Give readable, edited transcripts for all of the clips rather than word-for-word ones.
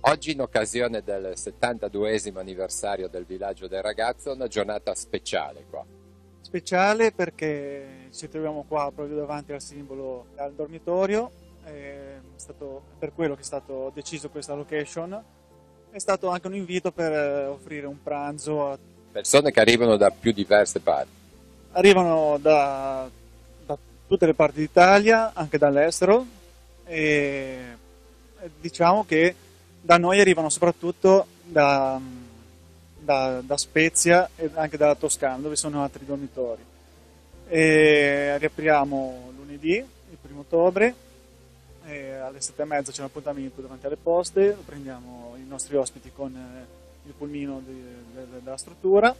Oggi in occasione del 72esimo anniversario del Villaggio del Ragazzo, una giornata speciale qua. Speciale perché ci troviamo qua proprio davanti al simbolo al dormitorio, è stato per quello che è stato deciso questa location. È stato anche un invito per offrire un pranzo. Persone che arrivano da più diverse parti. Arrivano da tutte le parti d'Italia, anche dall'estero, e diciamo che da noi arrivano soprattutto da Spezia e anche dalla Toscana, dove sono altri dormitori. E riapriamo lunedì, il 1° ottobre, e alle 7:30 c'è un appuntamento davanti alle poste, prendiamo i nostri ospiti con il pulmino della struttura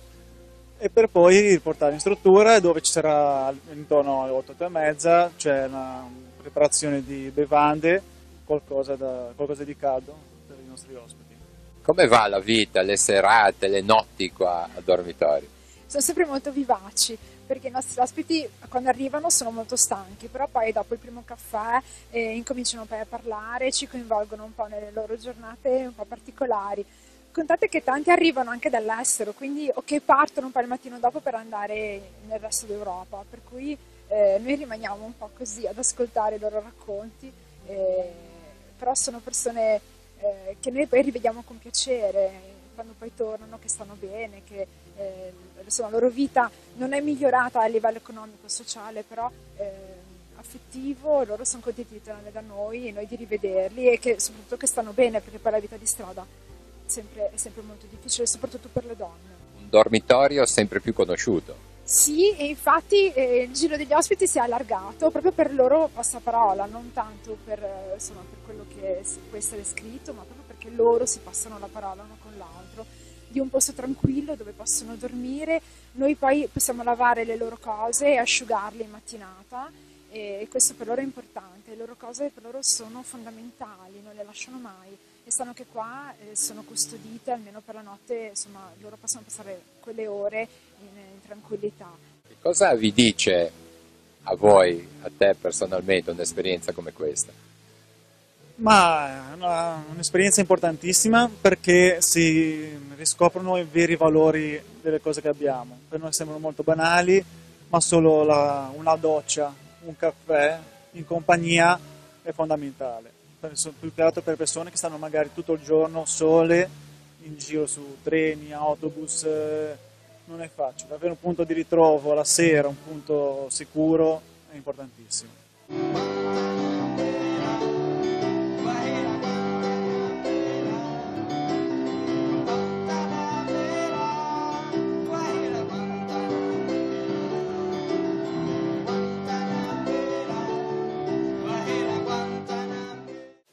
e per poi riportare in struttura, dove ci sarà intorno alle 8:30 c'è una preparazione di bevande, qualcosa di caldo per i nostri ospiti. Come va la vita, le serate, le notti qua a dormitorio? Sono sempre molto vivaci, perché i nostri ospiti quando arrivano sono molto stanchi, però poi dopo il primo caffè incominciano poi a parlare, ci coinvolgono un po' nelle loro giornate un po' particolari. Contate che tanti arrivano anche dall'estero, quindi o che partono un po' il mattino dopo per andare nel resto d'Europa, per cui noi rimaniamo un po' così ad ascoltare i loro racconti, però sono persone che noi poi rivediamo con piacere quando poi tornano, che stanno bene, che insomma, la loro vita non è migliorata a livello economico, sociale, però affettivo, loro sono contenti di tornare da noi e noi di rivederli e che soprattutto che stanno bene, perché poi la vita di strada è sempre molto difficile, soprattutto per le donne. Un dormitorio sempre più conosciuto. Sì, e infatti il giro degli ospiti si è allargato proprio per il loro passaparola, non tanto per quello che può essere scritto, ma proprio perché loro si passano la parola uno con l'altro, di un posto tranquillo dove possono dormire, noi poi possiamo lavare le loro cose e asciugarle in mattinata e questo per loro è importante, le loro cose per loro sono fondamentali, non le lasciano mai e sanno che qua sono custodite almeno per la notte, insomma loro possono passare quelle ore in tranquillità. Che cosa vi dice a voi, a te personalmente, un'esperienza come questa? Ma è un'esperienza importantissima perché si riscoprono i veri valori delle cose che abbiamo. Per noi sembrano molto banali, ma solo una doccia, un caffè in compagnia è fondamentale. Più che altro per persone che stanno magari tutto il giorno sole in giro su treni, autobus, non è facile. Avere un punto di ritrovo la sera, un punto sicuro è importantissimo.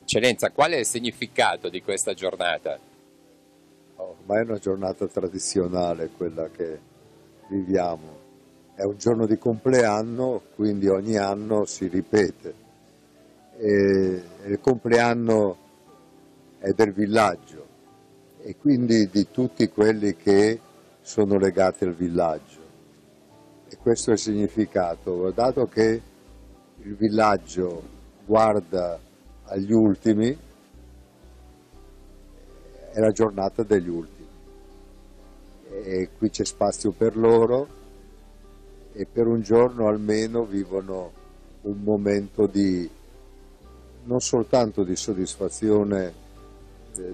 Eccellenza, qual è il significato di questa giornata? Ormai è una giornata tradizionale quella che viviamo, è un giorno di compleanno, quindi ogni anno si ripete e il compleanno è del villaggio e quindi di tutti quelli che sono legati al villaggio e questo è il significato, dato che il villaggio guarda agli ultimi, è la giornata degli ultimi e qui c'è spazio per loro e per un giorno almeno vivono un momento di non soltanto di soddisfazione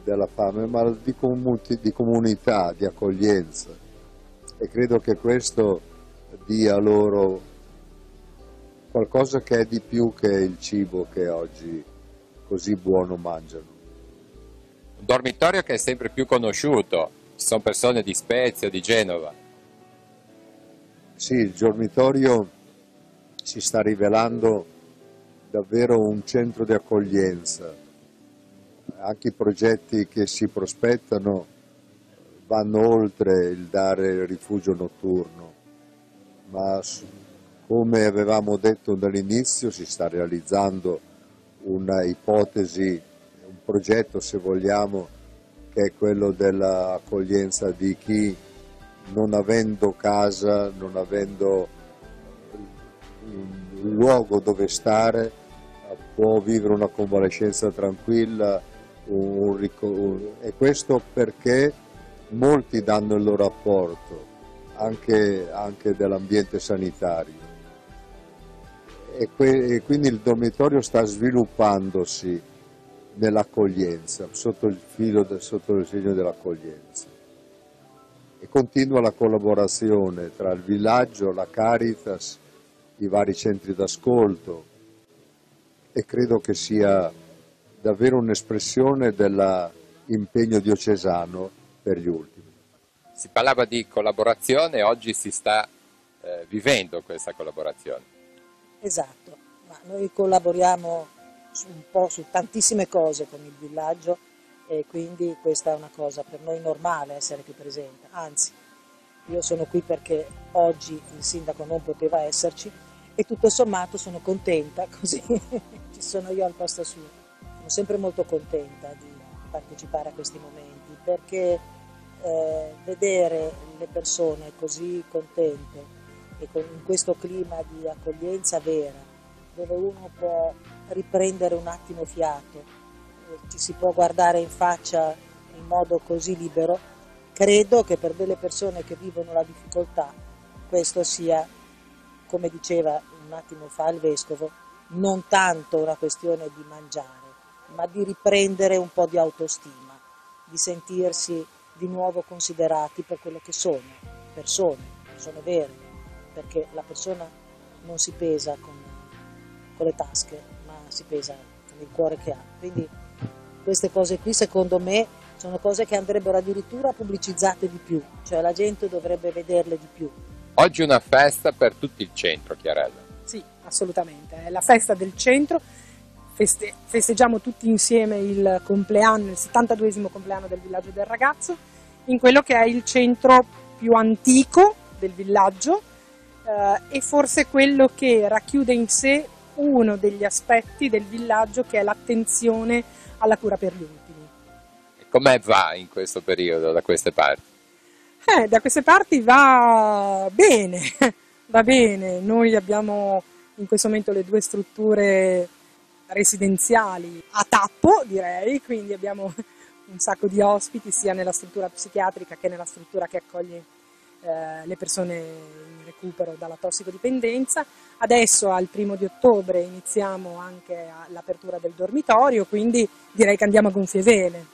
della fame ma di comunità, di accoglienza e credo che questo dia loro qualcosa che è di più che il cibo che oggi così buono mangiano. Un dormitorio che è sempre più conosciuto, ci sono persone di Spezia, di Genova. Sì, il dormitorio si sta rivelando davvero un centro di accoglienza. Anche i progetti che si prospettano vanno oltre il dare rifugio notturno, ma come avevamo detto dall'inizio si sta realizzando una ipotesi, un progetto se vogliamo, che è quello dell'accoglienza di chi non avendo casa, non avendo un luogo dove stare, può vivere una convalescenza tranquilla e questo perché molti danno il loro apporto, anche dell'ambiente sanitario. E quindi il dormitorio sta sviluppandosi nell'accoglienza, sotto il segno dell'accoglienza. E continua la collaborazione tra il villaggio, la Caritas, i vari centri d'ascolto, e credo che sia davvero un'espressione dell'impegno diocesano per gli ultimi. Si parlava di collaborazione, oggi si sta vivendo questa collaborazione. Esatto, ma noi collaboriamo un po' su tantissime cose con il villaggio e quindi questa è una cosa per noi normale, essere qui presente. Anzi, io sono qui perché oggi il sindaco non poteva esserci e tutto sommato sono contenta, così ci sono io al posto suo. Sono sempre molto contenta di partecipare a questi momenti perché vedere le persone così contente e in questo clima di accoglienza vera, dove uno può riprendere un attimo fiato, ci si può guardare in faccia in modo così libero, credo che per delle persone che vivono la difficoltà questo sia, come diceva un attimo fa il Vescovo, non tanto una questione di mangiare, ma di riprendere un po' di autostima, di sentirsi di nuovo considerati per quello che sono, persone vere, perché la persona non si pesa con le tasche, ma si pesa con il cuore che ha. Quindi queste cose qui secondo me sono cose che andrebbero addirittura pubblicizzate di più, cioè la gente dovrebbe vederle di più. Oggi una festa per tutto il centro, Chiarella. Sì, assolutamente, è la festa del centro, festeggiamo tutti insieme il 72esimo compleanno del Villaggio del Ragazzo, in quello che è il centro più antico del villaggio, e forse quello che racchiude in sé uno degli aspetti del villaggio che è l'attenzione alla cura per gli ultimi. E com'è va in questo periodo da queste parti? Da queste parti va bene, va bene. Noi abbiamo in questo momento le 2 strutture residenziali a tappo, direi, quindi abbiamo un sacco di ospiti sia nella struttura psichiatrica che nella struttura che accoglie le persone in recupero dalla tossicodipendenza. Adesso al 1° di ottobre iniziamo anche l'apertura del dormitorio, quindi direi che andiamo a gonfie vele.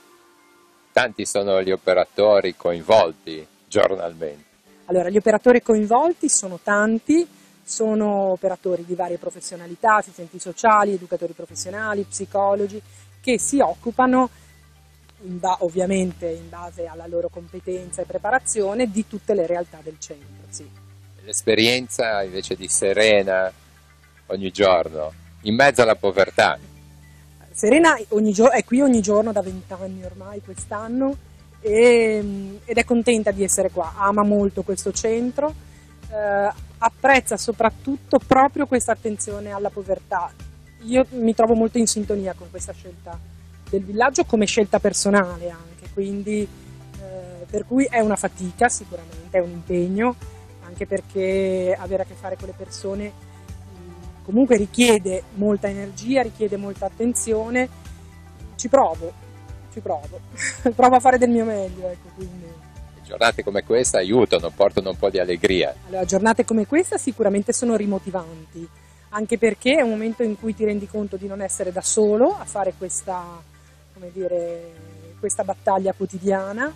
Tanti sono gli operatori coinvolti giornalmente. Allora, gli operatori coinvolti sono tanti, sono operatori di varie professionalità, assistenti sociali, educatori professionali, psicologi, che si occupano ovviamente in base alla loro competenza e preparazione di tutte le realtà del centro. Sì. L'esperienza invece di Serena ogni giorno, in mezzo alla povertà. Serena è qui ogni giorno da 20 anni ormai quest'anno ed è contenta di essere qua, ama molto questo centro, apprezza soprattutto proprio questa attenzione alla povertà. Io mi trovo molto in sintonia con questa scelta del villaggio come scelta personale anche, quindi per cui è una fatica sicuramente, è un impegno, anche perché avere a che fare con le persone comunque richiede molta energia, richiede molta attenzione. Ci provo, provo a fare del mio meglio, ecco, quindi. Giornate come questa aiutano, portano un po' di allegria. Allora, giornate come questa sicuramente sono rimotivanti, anche perché è un momento in cui ti rendi conto di non essere da solo a fare questa battaglia quotidiana,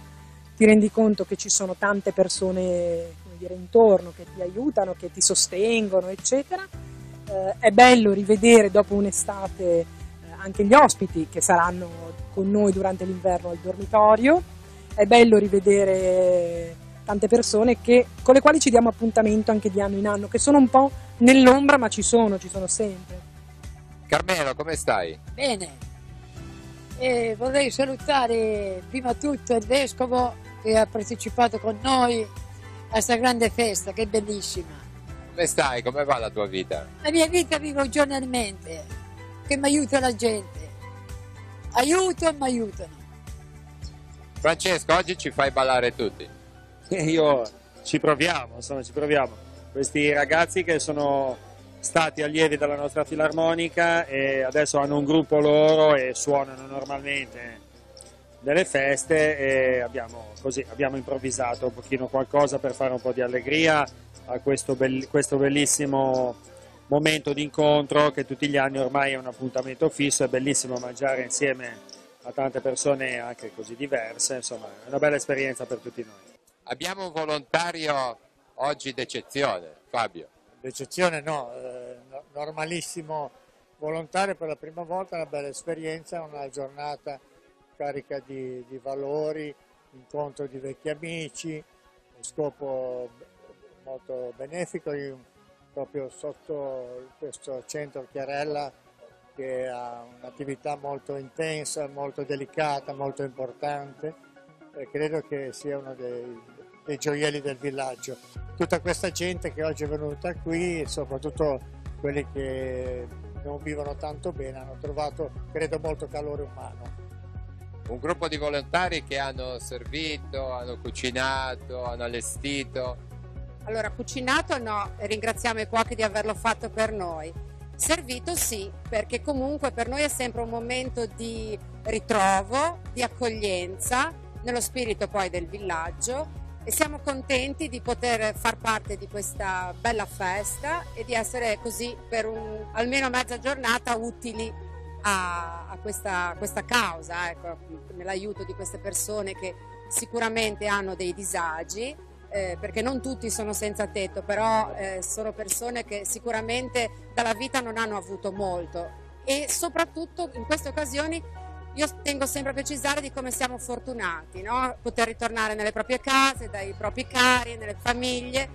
ti rendi conto che ci sono tante persone intorno che ti aiutano, che ti sostengono, eccetera. È bello rivedere dopo un'estate anche gli ospiti che saranno con noi durante l'inverno al dormitorio, è bello rivedere tante persone con le quali ci diamo appuntamento anche di anno in anno, che sono un po' nell'ombra ma ci sono sempre. Carmelo, come stai? Bene. E vorrei salutare prima tutto il Vescovo che ha partecipato con noi a questa grande festa, che è bellissima. Come stai? Come va la tua vita? La mia vita vivo giornalmente, che mi aiuta la gente. Mi aiutano. Francesco, oggi ci fai ballare tutti. Ci proviamo. Questi ragazzi che sono stati allievi della nostra filarmonica e adesso hanno un gruppo loro e suonano normalmente. delle feste e abbiamo improvvisato un pochino qualcosa per fare un po' di allegria a questo bellissimo momento di incontro che tutti gli anni ormai è un appuntamento fisso. È bellissimo mangiare insieme a tante persone anche così diverse, insomma è una bella esperienza per tutti noi. Abbiamo un volontario oggi d'eccezione, Fabio. D'eccezione no, normalissimo volontario per la prima volta, una bella esperienza, una giornata carica di valori, incontro di vecchi amici, scopo molto benefico, proprio sotto questo centro Chiarella che ha un'attività molto intensa, molto delicata, molto importante e credo che sia uno dei gioielli del villaggio. Tutta questa gente che oggi è venuta qui, soprattutto quelli che non vivono tanto bene, hanno trovato, credo, molto calore umano. Un gruppo di volontari che hanno servito, hanno cucinato, hanno allestito. Allora, cucinato no, ringraziamo i cuochi di averlo fatto per noi. Servito sì, perché comunque per noi è sempre un momento di ritrovo, di accoglienza, nello spirito poi del villaggio, e siamo contenti di poter far parte di questa bella festa e di essere così per almeno mezza giornata utili a questa causa, ecco, nell'aiuto di queste persone che sicuramente hanno dei disagi, perché non tutti sono senza tetto, però sono persone che sicuramente dalla vita non hanno avuto molto, e soprattutto in queste occasioni io tengo sempre a precisare di come siamo fortunati, no? Poter ritornare nelle proprie case, dai propri cari, nelle famiglie,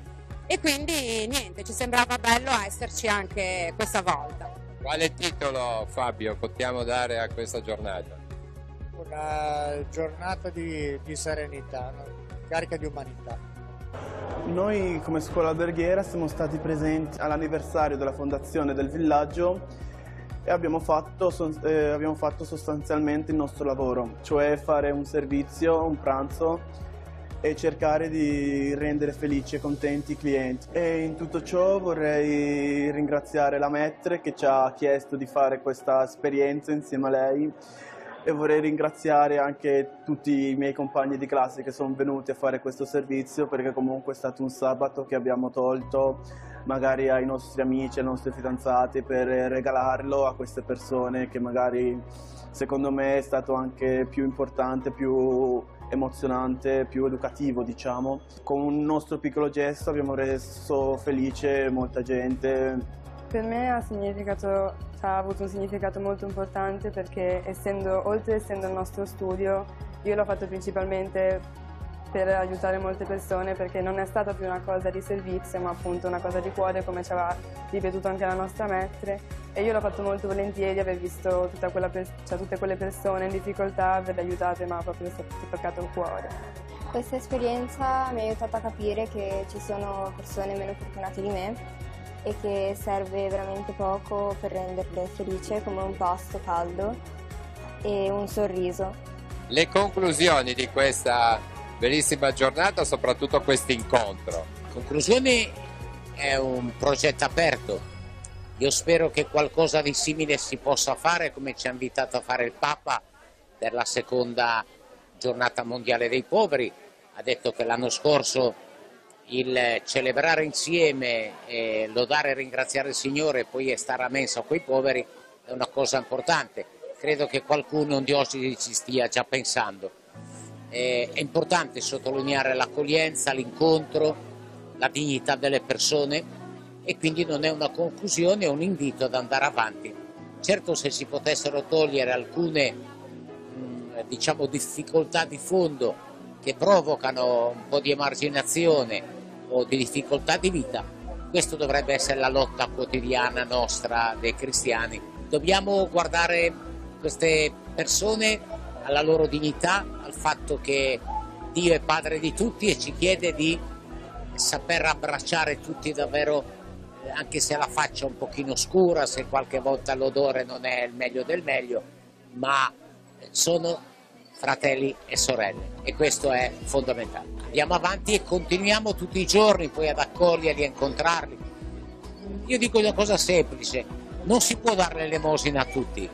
e quindi niente, ci sembrava bello esserci anche questa volta. Quale titolo, Fabio, possiamo dare a questa giornata? Una giornata di serenità, carica di umanità. Noi come scuola alberghiera siamo stati presenti all'anniversario della fondazione del villaggio e abbiamo fatto sostanzialmente il nostro lavoro, cioè fare un servizio, un pranzo e cercare di rendere felici e contenti i clienti. E in tutto ciò vorrei ringraziare la Maître che ci ha chiesto di fare questa esperienza insieme a lei, e vorrei ringraziare anche tutti i miei compagni di classe che sono venuti a fare questo servizio, perché comunque è stato un sabato che abbiamo tolto magari ai nostri amici, ai nostri fidanzati, per regalarlo a queste persone che magari secondo me è stato anche più importante, più emozionante, più educativo, diciamo. Con un nostro piccolo gesto abbiamo reso felice molta gente. Per me ha avuto un significato molto importante, perché oltre essendo il nostro studio, io l'ho fatto principalmente per aiutare molte persone, perché non è stata più una cosa di servizio, ma appunto una cosa di cuore, come ci aveva ripetuto anche la nostra Maître, e io l'ho fatto molto volentieri, aver visto tutte quelle persone in difficoltà, averle aiutate, ma proprio è stato toccato il cuore. Questa esperienza mi ha aiutato a capire che ci sono persone meno fortunate di me e che serve veramente poco per renderle felici, come un pasto caldo e un sorriso. Le conclusioni di questa bellissima giornata, soprattutto questo incontro. Conclusioni è un progetto aperto. Io spero che qualcosa di simile si possa fare, come ci ha invitato a fare il Papa per la seconda giornata mondiale dei poveri. Ha detto che l'anno scorso il celebrare insieme, lodare e ringraziare il Signore e poi stare a mensa a quei poveri è una cosa importante. Credo che qualcuno di oggi ci stia già pensando. È importante sottolineare l'accoglienza, l'incontro, la dignità delle persone, e quindi non è una conclusione, è un invito ad andare avanti. Certo, se si potessero togliere alcune diciamo difficoltà di fondo che provocano un po' di emarginazione o di difficoltà di vita, questo dovrebbe essere la lotta quotidiana nostra dei cristiani. Dobbiamo guardare queste persone alla loro dignità, al fatto che Dio è Padre di tutti e ci chiede di saper abbracciare tutti davvero, anche se la faccia è un pochino scura, se qualche volta l'odore non è il meglio del meglio, ma sono fratelli e sorelle, e questo è fondamentale. Andiamo avanti e continuiamo tutti i giorni poi ad accoglierli, a incontrarli. Io dico una cosa semplice: non si può dare l'elemosina a tutti,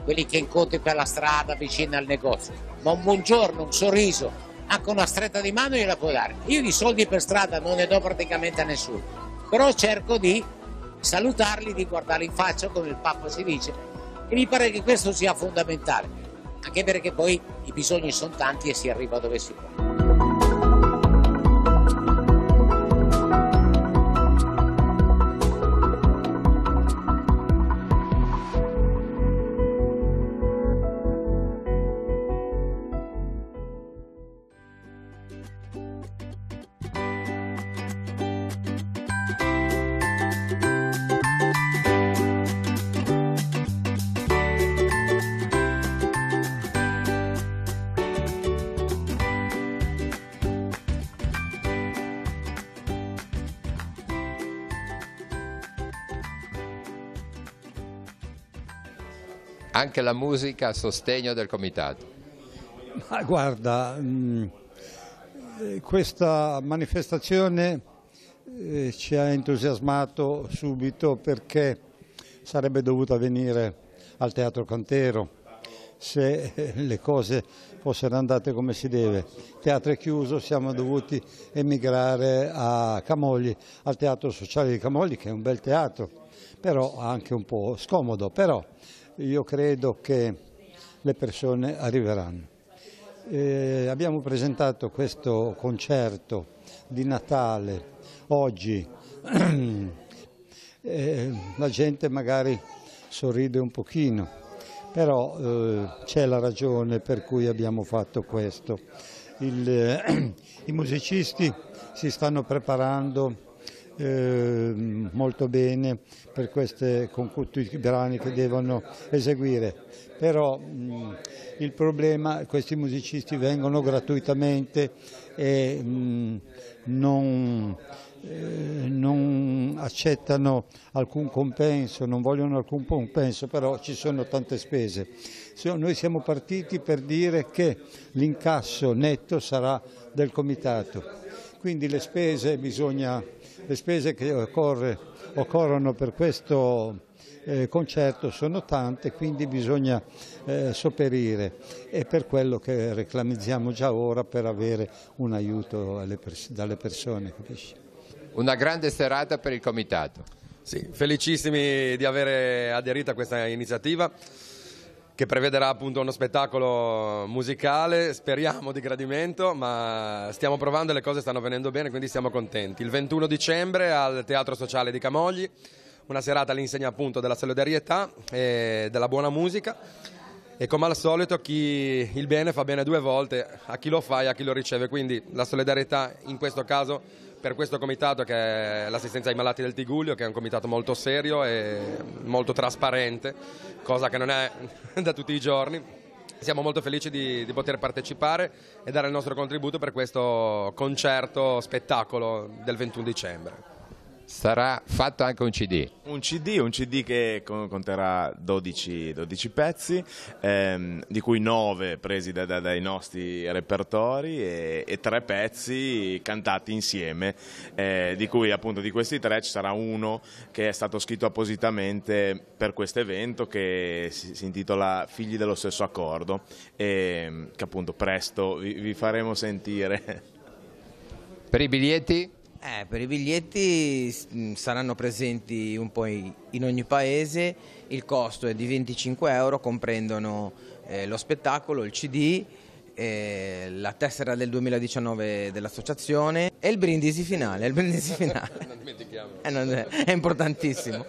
quelli che incontri per la strada vicino al negozio, ma un buongiorno, un sorriso, anche una stretta di mano gliela puoi dare. Io di soldi per strada non ne do praticamente a nessuno, però cerco di salutarli, di guardarli in faccia, come il Papa si dice, e mi pare che questo sia fondamentale, anche perché poi i bisogni sono tanti e si arriva dove si può. Anche la musica a sostegno del comitato. Ma guarda, questa manifestazione ci ha entusiasmato subito perché sarebbe dovuta avvenire al Teatro Cantero se le cose fossero andate come si deve. Il teatro è chiuso, siamo dovuti emigrare a Camogli, al Teatro Sociale di Camogli, che è un bel teatro, però anche un po' scomodo, però io credo che le persone arriveranno. Abbiamo presentato questo concerto di Natale oggi, la gente magari sorride un pochino, però c'è la ragione per cui abbiamo fatto questo. I musicisti si stanno preparando molto bene con tutti i brani che devono eseguire, però il problema, questi musicisti vengono gratuitamente e non accettano alcun compenso, non vogliono alcun compenso, però ci sono tante spese. Noi siamo partiti per dire che l'incasso netto sarà del comitato, quindi le spese che occorrono per questo concerto sono tante, quindi bisogna sopperire, e per quello che reclamizziamo già ora per avere un aiuto dalle persone, capisci? Una grande serata per il comitato. Sì, felicissimi di avere aderito a questa iniziativa che prevederà appunto uno spettacolo musicale, speriamo di gradimento, ma stiamo provando e le cose stanno venendo bene, quindi siamo contenti. Il 21 dicembre al Teatro Sociale di Camogli, una serata all'insegna appunto della solidarietà e della buona musica, e come al solito il bene fa bene due volte, a chi lo fa e a chi lo riceve, quindi la solidarietà in questo caso per questo comitato, che è l'assistenza ai malati del Tigullio, che è un comitato molto serio e molto trasparente, cosa che non è da tutti i giorni. Siamo molto felici di poter partecipare e dare il nostro contributo per questo concerto spettacolo del 21 dicembre. Sarà fatto anche un CD. Un CD che conterrà 12 pezzi, di cui 9 presi dai nostri repertori e 3 pezzi cantati insieme, di cui appunto di questi 3 ci sarà uno che è stato scritto appositamente per questo evento, che si intitola Figli dello stesso accordo, e che appunto presto vi faremo sentire. Per i biglietti? Per i biglietti saranno presenti un po' in ogni paese, il costo è di 25 €, comprendono lo spettacolo, il CD, la tessera del 2019 dell'associazione e il brindisi finale. Non dimentichiamo. È importantissimo.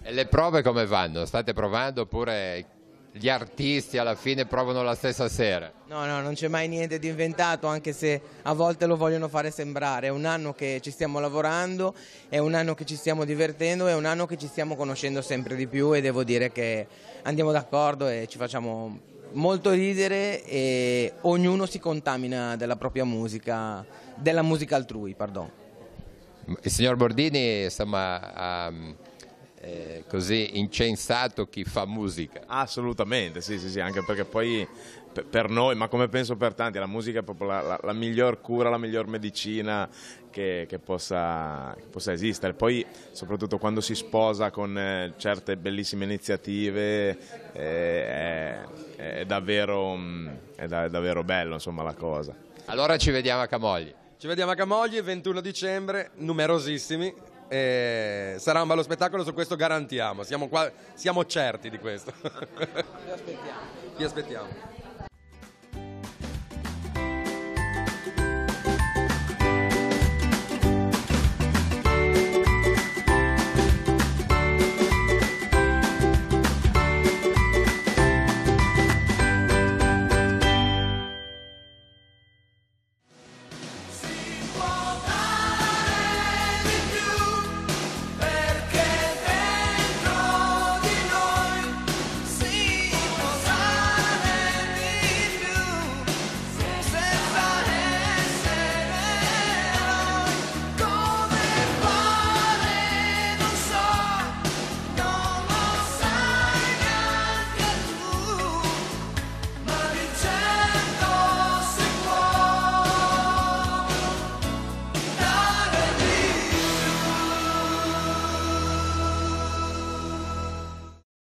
E le prove come vanno? State provando oppure gli artisti alla fine provano la stessa sera? No, non c'è mai niente di inventato, anche se a volte lo vogliono fare sembrare. È un anno che ci stiamo lavorando, è un anno che ci stiamo divertendo, è un anno che ci stiamo conoscendo sempre di più, e devo dire che andiamo d'accordo e ci facciamo molto ridere, e ognuno si contamina della propria musica, della musica altrui, pardon. Il signor Bordini, insomma, così incensato chi fa musica. Assolutamente, sì, anche perché poi per noi, ma come penso per tanti, la musica è proprio la miglior cura, la miglior medicina che possa esistere. Poi soprattutto quando si sposa con certe bellissime iniziative è davvero bello, insomma, la cosa. Allora ci vediamo a Camogli. Ci vediamo a Camogli, 21 dicembre, numerosissimi. Sarà un bello spettacolo, su questo garantiamo, siamo certi di questo. Vi aspettiamo.